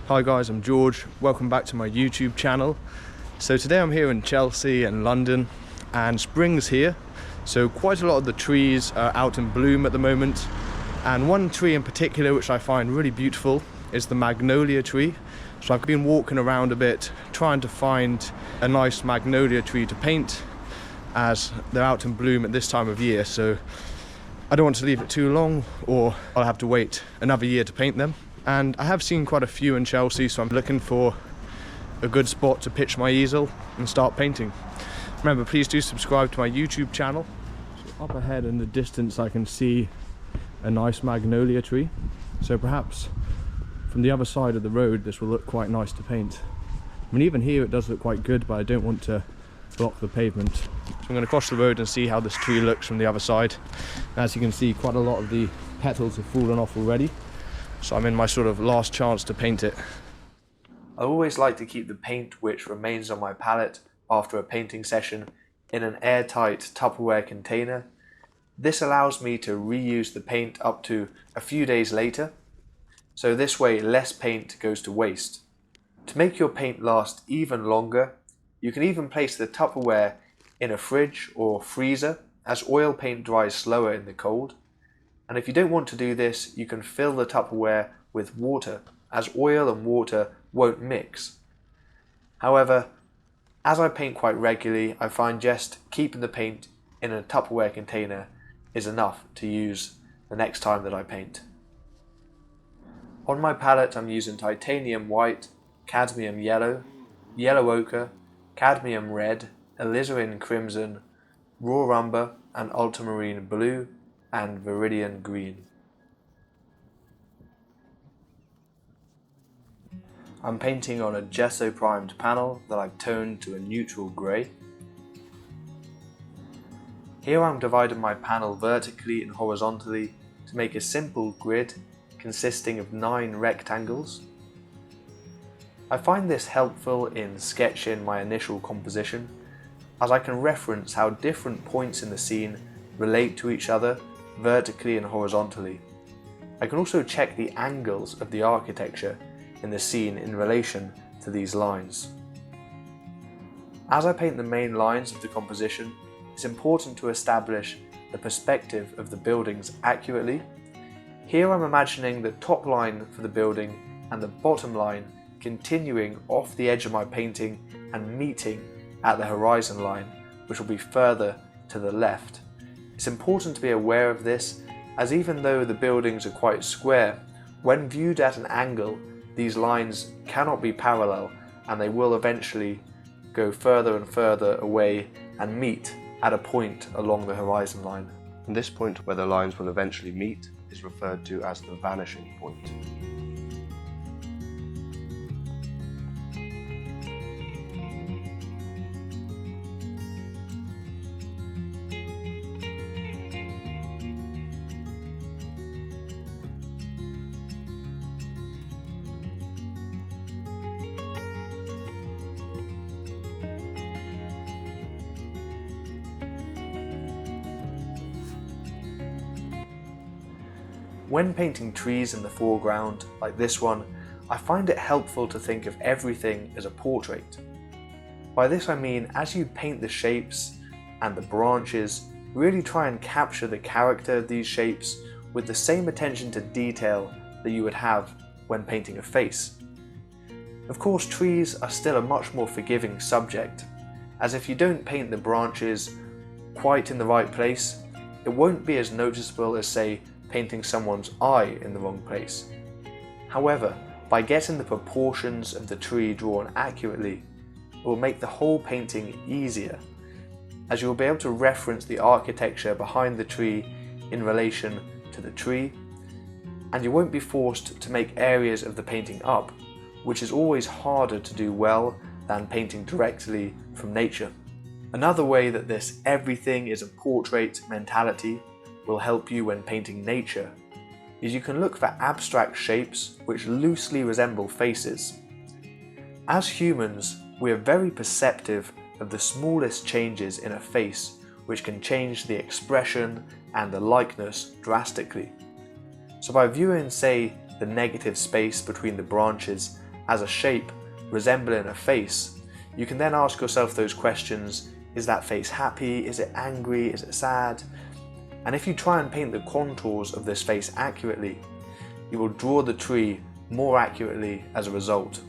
Hi guys, I'm George. Welcome back to my YouTube channel. So today I'm here in Chelsea and London, and spring's here. So quite a lot of the trees are out in bloom at the moment. And one tree in particular which I find really beautiful is the magnolia tree. So I've been walking around a bit trying to find a nice magnolia tree to paint, as they're out in bloom at this time of year. So I don't want to leave it too long, or I'll have to wait another year to paint them. And I have seen quite a few in Chelsea, so I'm looking for a good spot to pitch my easel and start painting. Remember, please do subscribe to my YouTube channel. So up ahead in the distance I can see a nice magnolia tree. So perhaps from the other side of the road this will look quite nice to paint. I mean, even here it does look quite good, but I don't want to block the pavement. So I'm going to cross the road and see how this tree looks from the other side. As you can see, quite a lot of the petals have fallen off already. So I'm in my sort of last chance to paint it. I always like to keep the paint which remains on my palette after a painting session in an airtight Tupperware container. This allows me to reuse the paint up to a few days later, so this way less paint goes to waste. To make your paint last even longer, you can even place the Tupperware in a fridge or freezer, as oil paint dries slower in the cold. And if you don't want to do this, you can fill the Tupperware with water, as oil and water won't mix. However, as I paint quite regularly, I find just keeping the paint in a Tupperware container is enough to use the next time that I paint. On my palette I'm using titanium white, cadmium yellow, yellow ochre, cadmium red, alizarin crimson, raw umber and ultramarine blue, and viridian green. I'm painting on a gesso primed panel that I've toned to a neutral grey. Here I'm dividing my panel vertically and horizontally to make a simple grid consisting of 9 rectangles. I find this helpful in sketching my initial composition, as I can reference how different points in the scene relate to each other vertically and horizontally. I can also check the angles of the architecture in the scene in relation to these lines. As I paint the main lines of the composition, it's important to establish the perspective of the buildings accurately. Here I'm imagining the top line for the building and the bottom line continuing off the edge of my painting and meeting at the horizon line, which will be further to the left. It's important to be aware of this, as even though the buildings are quite square, when viewed at an angle, these lines cannot be parallel, and they will eventually go further and further away and meet at a point along the horizon line. And this point where the lines will eventually meet is referred to as the vanishing point. When painting trees in the foreground, like this one, I find it helpful to think of everything as a portrait. By this I mean, as you paint the shapes and the branches, really try and capture the character of these shapes with the same attention to detail that you would have when painting a face. Of course, trees are still a much more forgiving subject, as if you don't paint the branches quite in the right place, it won't be as noticeable as, say, painting someone's eye in the wrong place. However, by getting the proportions of the tree drawn accurately, it will make the whole painting easier, as you will be able to reference the architecture behind the tree in relation to the tree, and you won't be forced to make areas of the painting up, which is always harder to do well than painting directly from nature. Another way that this everything is a portrait mentality will help you when painting nature is you can look for abstract shapes which loosely resemble faces. As humans, we are very perceptive of the smallest changes in a face, which can change the expression and the likeness drastically. So by viewing, say, the negative space between the branches as a shape resembling a face, you can then ask yourself those questions. Is that face happy? Is it angry? Is it sad? And if you try and paint the contours of this face accurately, you will draw the tree more accurately as a result.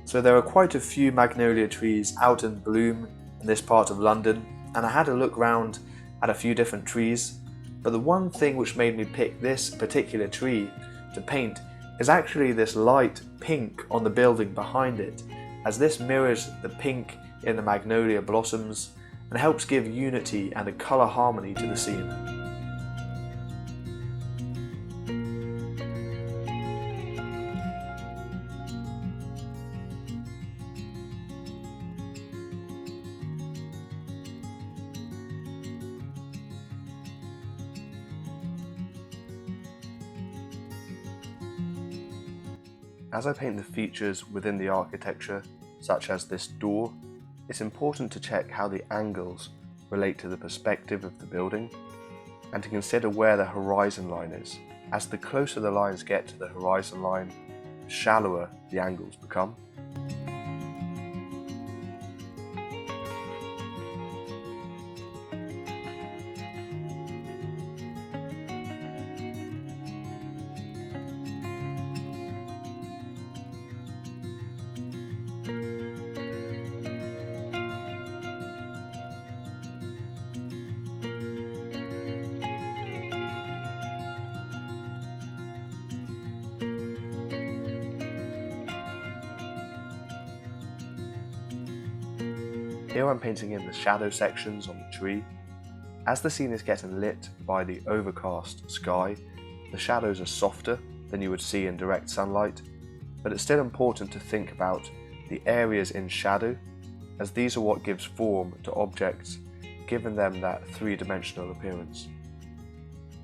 So there are quite a few magnolia trees out in bloom in this part of London, and I had a look round at a few different trees, but the one thing which made me pick this particular tree to paint is actually this light pink on the building behind it, as this mirrors the pink in the magnolia blossoms and helps give unity and a colour harmony to the scene. As I paint the features within the architecture, such as this door, it's important to check how the angles relate to the perspective of the building, and to consider where the horizon line is, as the closer the lines get to the horizon line, the shallower the angles become. Here I'm painting in the shadow sections on the tree. As the scene is getting lit by the overcast sky, the shadows are softer than you would see in direct sunlight, but it's still important to think about the areas in shadow, as these are what gives form to objects, giving them that three-dimensional appearance.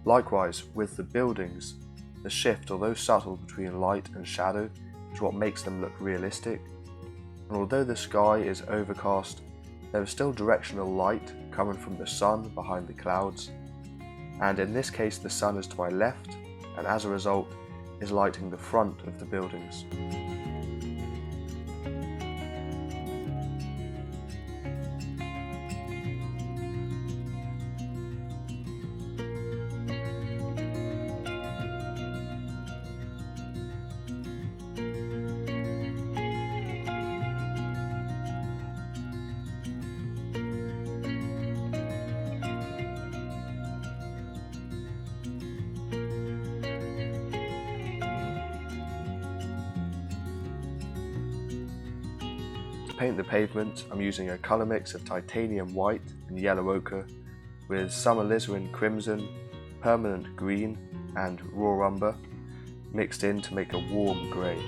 Likewise, with the buildings, the shift, although subtle between light and shadow, is what makes them look realistic. And although the sky is overcast, there is still directional light coming from the sun behind the clouds, and in this case the sun is to my left, and as a result is lighting the front of the buildings. To paint the pavement, I'm using a colour mix of titanium white and yellow ochre with some alizarin crimson, permanent green and raw umber mixed in to make a warm grey.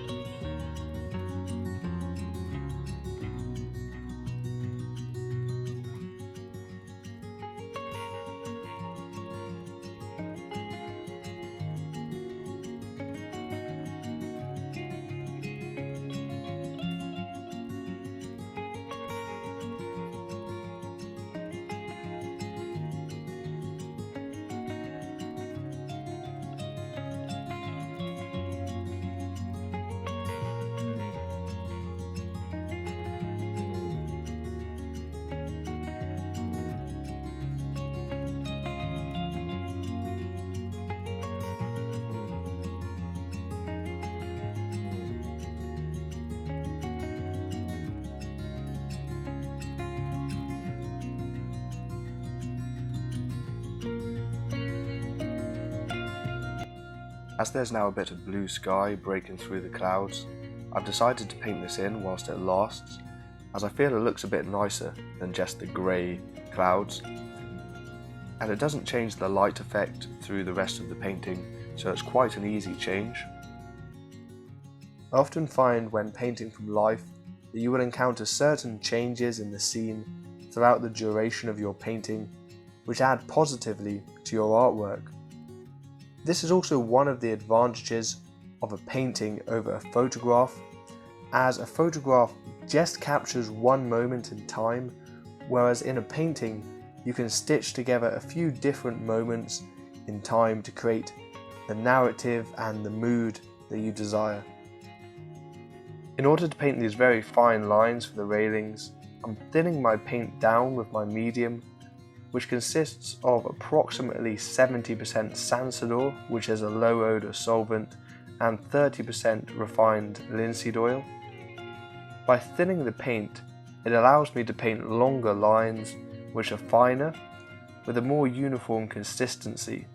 As there's now a bit of blue sky breaking through the clouds, I've decided to paint this in whilst it lasts, as I feel it looks a bit nicer than just the grey clouds, and it doesn't change the light effect through the rest of the painting, so it's quite an easy change. I often find when painting from life that you will encounter certain changes in the scene throughout the duration of your painting which add positively to your artwork. This is also one of the advantages of a painting over a photograph, as a photograph just captures one moment in time, whereas in a painting you can stitch together a few different moments in time to create the narrative and the mood that you desire. In order to paint these very fine lines for the railings, I'm thinning my paint down with my medium, which consists of approximately 70% Sansador, which is a low odour solvent, and 30% refined linseed oil. By thinning the paint, it allows me to paint longer lines which are finer, with a more uniform consistency.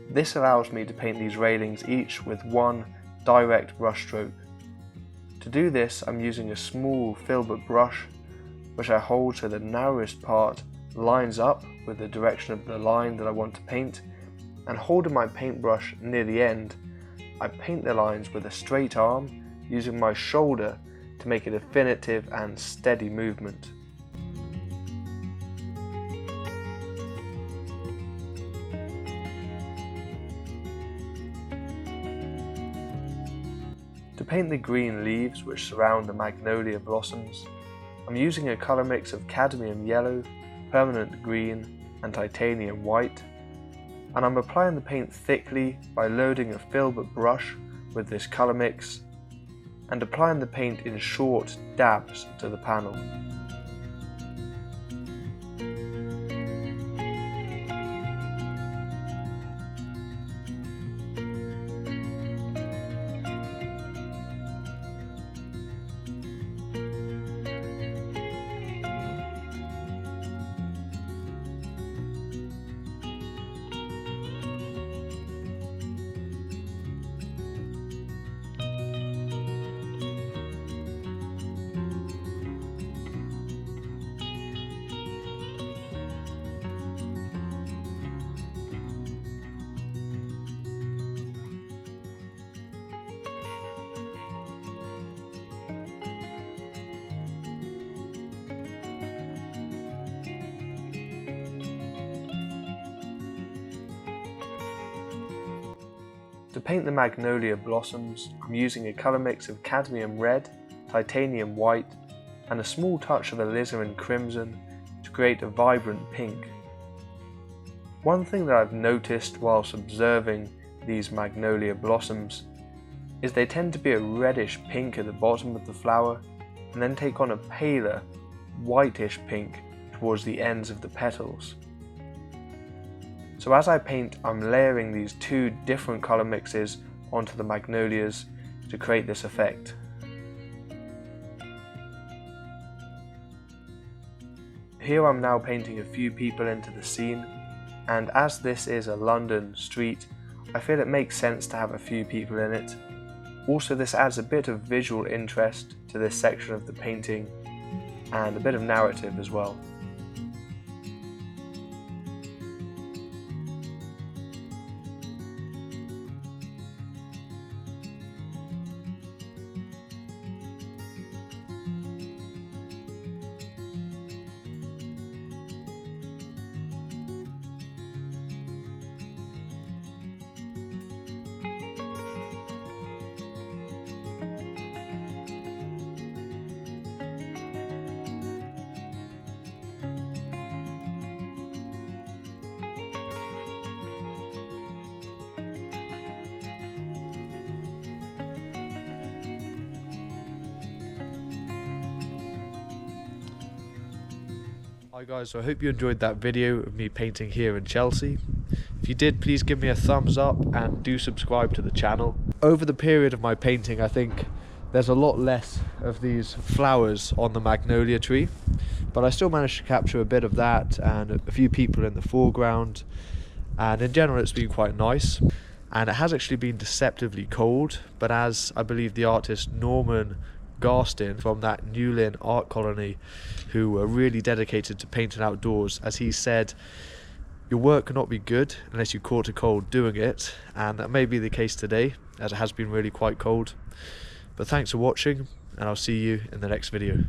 This allows me to paint these railings each with one direct brush stroke. To do this, I'm using a small filbert brush, which I hold so the narrowest part lines up with the direction of the line that I want to paint, and holding my paintbrush near the end, I paint the lines with a straight arm using my shoulder to make a definitive and steady movement. To paint the green leaves which surround the magnolia blossoms, I'm using a colour mix of cadmium yellow, permanent green and titanium white, and I'm applying the paint thickly by loading a filbert brush with this colour mix and applying the paint in short dabs to the panel. To paint the magnolia blossoms, I'm using a colour mix of cadmium red, titanium white and a small touch of alizarin crimson to create a vibrant pink. One thing that I've noticed whilst observing these magnolia blossoms is they tend to be a reddish pink at the bottom of the flower and then take on a paler, whitish pink towards the ends of the petals. So as I paint, I'm layering these two different colour mixes onto the magnolias to create this effect. Here I'm now painting a few people into the scene, and as this is a London street, I feel it makes sense to have a few people in it. Also, this adds a bit of visual interest to this section of the painting and a bit of narrative as well. Hi guys, so I hope you enjoyed that video of me painting here in Chelsea. If you did, please give me a thumbs up and do subscribe to the channel. Over the period of my painting, I think there's a lot less of these flowers on the magnolia tree, but I still managed to capture a bit of that and a few people in the foreground, and in general it's been quite nice. And it has actually been deceptively cold, but as I believe the artist Norman Garstin from that New Lynn art colony, who were really dedicated to painting outdoors, as he said, your work cannot be good unless you caught a cold doing it, and that may be the case today as it has been really quite cold. But thanks for watching, and I'll see you in the next video.